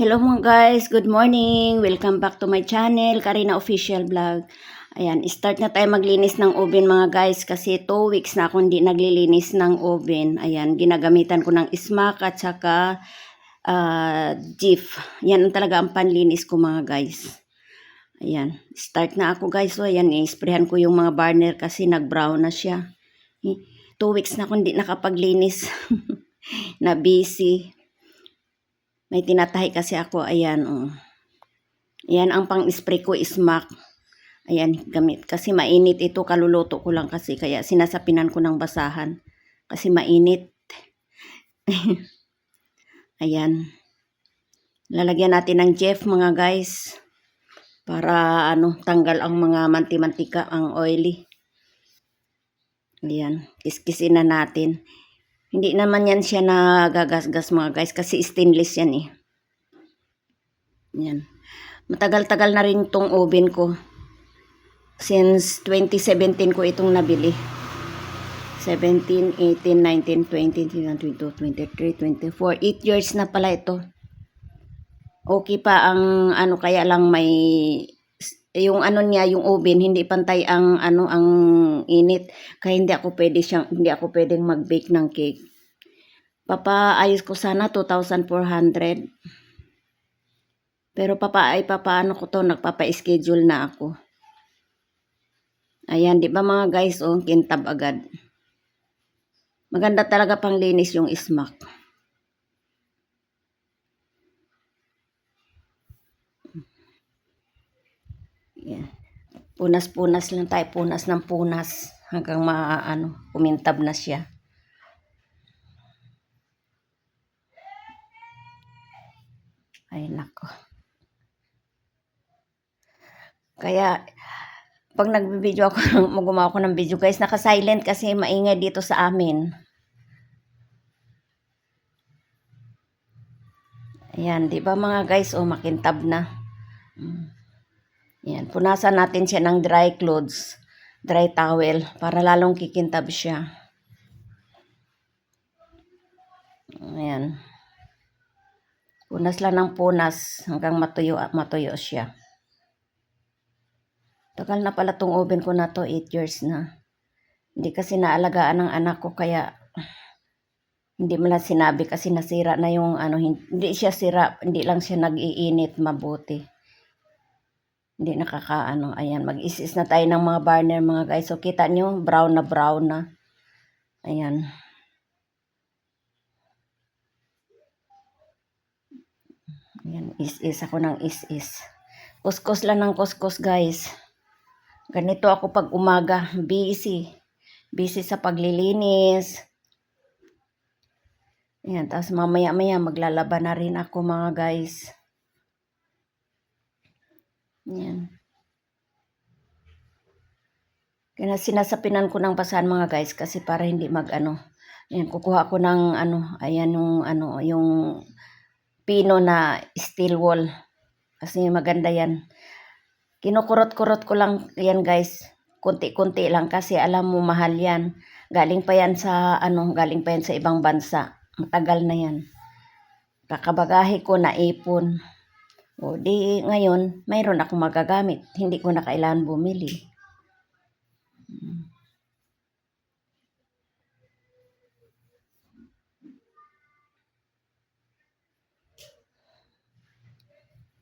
Hello mga guys, good morning. Welcome back to my channel, Karina Official Vlog. Ayan, start na tayo maglinis ng oven mga guys kasi 2 weeks na akong hindi naglilinis ng oven. Ayan, ginagamitan ko ng smack at saka Jif. Yan ang talaga ang panlinis ko mga guys. Ayan, start na ako guys. So ayan, i-sprayhan ko yung mga burner kasi nag-brown na siya. 2 weeks na akong hindi nakapaglinis. Na busy. May tinatahi kasi ako, ayan, oh. Ayan, ang pang-spray ko is MAC. Ayan, gamit. Kasi mainit ito, kaluluto ko lang kasi, kaya sinasapinan ko ng basahan. Kasi mainit. Ayan. Lalagyan natin ng Jif, mga guys. Para, tanggal ang mga manti-mantika, ang oily. Ayan, kiskisin na natin. Hindi naman yan siya nagagasgas, mga guys, kasi stainless yan eh. Ayan. Matagal-tagal na rin tong oven ko. Since 2017 ko itong nabili. 17, 18, 19, 20, 21, 22, 23, 24. 8 years na pala ito. Okay pa ang kaya lang may yung niya, yung oven, hindi pantay ang ang init. Kaya hindi ako pwedeng mag-bake ng cake. Papaayos ko sana 2,400. Pero papaano ko to, nagpapa-schedule na ako. Ayan, di ba mga guys, oh, kintab agad. Maganda talaga pang linis yung smack. Yeah. Punas-punas lang tayo, punas ng punas hanggang kumintab na siya. Ay nako. Kaya pag nagbibideo ako, gumawa ako ng video guys, naka-silent kasi maingay dito sa amin. Ayan, di ba mga guys, oh, makintab na. Ayan, punasan natin siya ng dry clothes, dry towel, para lalong kikintab siya. Ayan. Punas lang ng punas hanggang matuyo siya. Tagal na pala tong oven ko na to, 8 years na. Hindi kasi naalagaan ng anak ko kaya hindi mo lang sinabi kasi nasira na yung hindi siya sira, hindi lang siya nag-iinit mabuti. Hindi ayan, mag-isis na tayo ng mga burner mga guys. So kita nyo, brown na. Ayan. Ayan, is ako ng is. Kuskus lang ng kuskus guys. Ganito ako pag umaga, busy. Busy sa paglilinis. Ayan, tapos mamaya-maya maglalaba na rin ako mga guys. Ayan. Kaya sinasapinan ko ng basahan mga guys kasi para hindi ayan, kukuha ko ng ayan yung pino na steel wool. Kasi maganda yan. Kinukurot-kurot ko lang yan guys. Kunti-kunti lang kasi alam mo mahal yan. Galing pa yan sa ibang bansa. Matagal na yan. Kakabagahe ko na ipon. O di ngayon, mayroon akong magagamit. Hindi ko na kailangan bumili.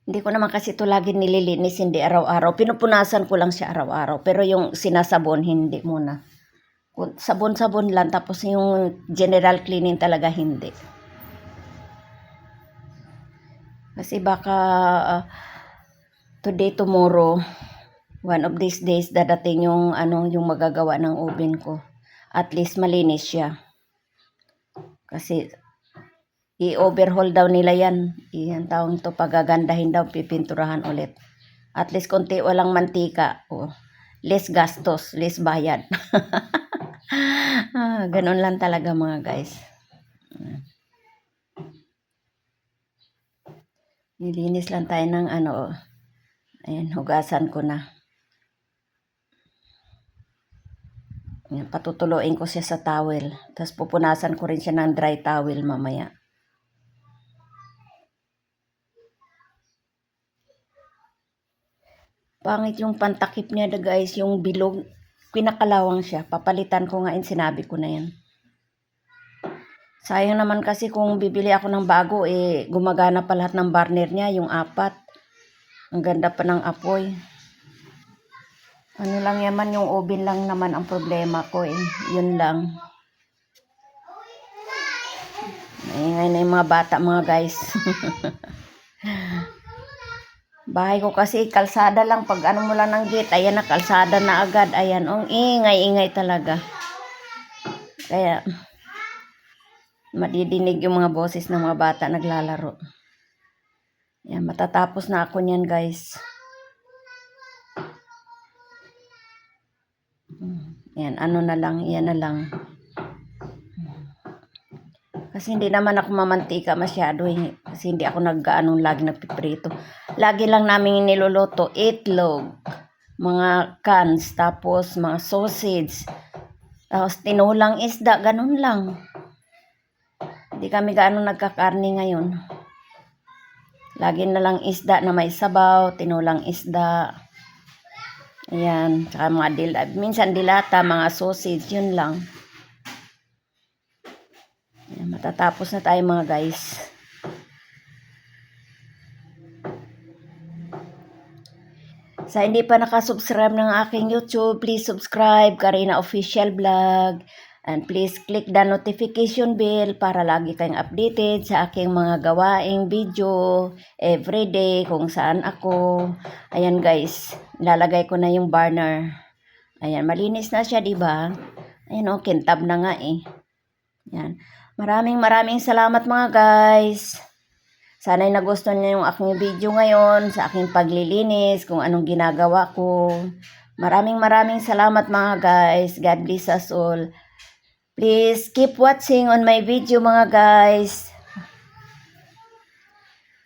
Hindi ko naman kasi ito lagi nililinis, hindi araw-araw. Pinupunasan ko lang siya araw-araw. Pero yung sinasabon, hindi muna. Sabon-sabon lang, tapos yung general cleaning talaga hindi. Kasi baka today, tomorrow, one of these days, dadating yung yung magagawa ng oven ko. At least malinis siya. Kasi i-overhaul daw nila yan. Iyan taong to, pagagandahin daw, pipinturahan ulit. At least konti walang mantika. Oh, less gastos, less bayad. Ganun lang talaga mga guys. Nilinis lang tayo ng ayan, hugasan ko na. Yan, patutuluin ko siya sa towel. Tapos pupunasan ko rin siya ng dry towel mamaya. Pangit yung pantakip niya guys, yung bilog. Pinakalawang siya. Papalitan ko nga sinabi ko na yan. Sayang naman kasi kung bibili ako ng bago, gumagana pa lahat ng burner niya, yung 4. Ang ganda pa ng apoy. Ano lang yaman, yung oven lang naman ang problema ko Yun lang. Maingay na yung mga bata mga guys. Bahay ko kasi kalsada lang. Pag ano mo lang ng gate, ayan na, kalsada na agad. Ayan, ingay-ingay talaga. Kaya, madidinig yung mga boses ng mga bata naglalaro. Yan, matatapos na ako niyan guys. Yan, ano na lang, yan na lang. Kasi hindi naman ako mamantika masyado kasi hindi ako nag-anong lagi nagpiprito. Lagi lang namin niluluto, itlog, mga cans, tapos mga sausage, tapos tinulang isda, ganun lang. Hindi kami gaano nagkakarni ngayon. Lagi na lang isda na may sabaw, tinulang isda. Ayan, tsaka mga minsan dilata, mga sausage, yun lang. Ayan, matatapos na tayo mga guys. Sa hindi pa nakasubscribe ng aking YouTube, please subscribe, Karina Official Vlog. And please click the notification bell para lagi kayong updated sa aking mga gawaing video everyday kung saan ako. Ayan guys, lalagay ko na yung burner. Ayan, malinis na siya, diba? Ayan kintab na nga Yan. Maraming salamat mga guys. Sana'y nagustuhan niyo yung aking video ngayon sa aking paglilinis, kung anong ginagawa ko. Maraming salamat mga guys. God bless us all. Please keep watching on my video mga guys.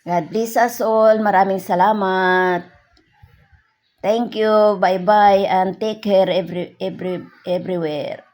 God bless us all. Maraming salamat. Thank you. Bye-bye and take care everywhere.